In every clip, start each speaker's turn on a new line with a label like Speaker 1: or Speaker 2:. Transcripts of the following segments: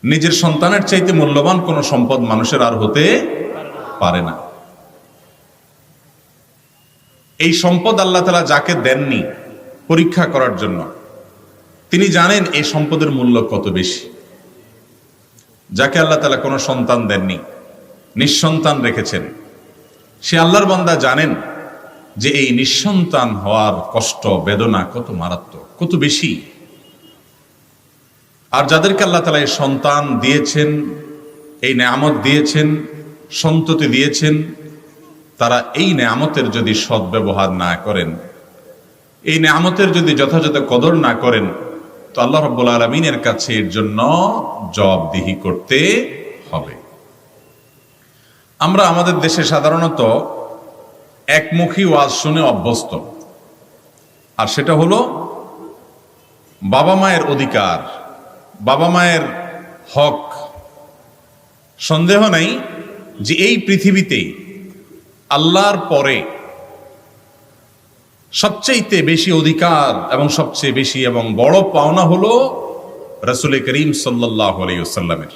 Speaker 1: নিজের সন্তানের চাইতে মূল্যবান কোনো সম্পদ মানুষের আর হতে পারে না। এই সম্পদ আল্লাহ তাআলা যাকে দেননি পরীক্ষা করার জন্য, তিনি জানেন এই সম্পদের মূল্য কত বেশি। যাকে আল্লাহ তাআলা কোনো সন্তান দেননি, নিঃসন্তান রেখেছেন, সে আল্লাহর বান্দা জানেন যে এই নিঃসন্তান হওয়ার কষ্ট বেদনা কত মারাত্মক, কত বেশি। আর যাদেরকে আল্লাহ তাআলা এই সন্তান দিয়েছেন, এই নেয়ামত দিয়েছেন, সন্ততি দিয়েছেন, তারা এই নেয়ামতের যদি সদ্ব্যবহার না করেন, এই নেয়ামতের যদি যথাযথ কদর না করেন, তো আল্লাহ রাব্বুল আলামিনের কাছে এর জন্য জবাবদিহি করতে হবে। আমরা আমাদের দেশে সাধারণত একমুখী ওয়াজ শুনে অভ্যস্ত, আর সেটা হলো বাবা মায়ের অধিকার, বাবা মায়ের হক। সন্দেহ নাই যে এই পৃথিবীতে আল্লাহর পরে সবচেয়ে বেশি অধিকার এবং সবচেয়ে বেশি এবং বড় পাওনা হলো রাসূল করিম সাল্লাল্লাহু আলাইহি ওয়াসাল্লামের।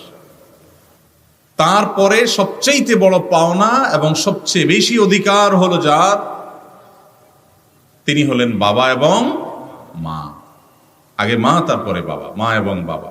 Speaker 1: তারপরে সবচেয়ে বড় পাওনা এবং সবচেয়ে বেশি অধিকার হলো যার, তিনি হলেন বাবা এবং মা। আগে মা, তারপরে বাবা, মা এবং বাবা।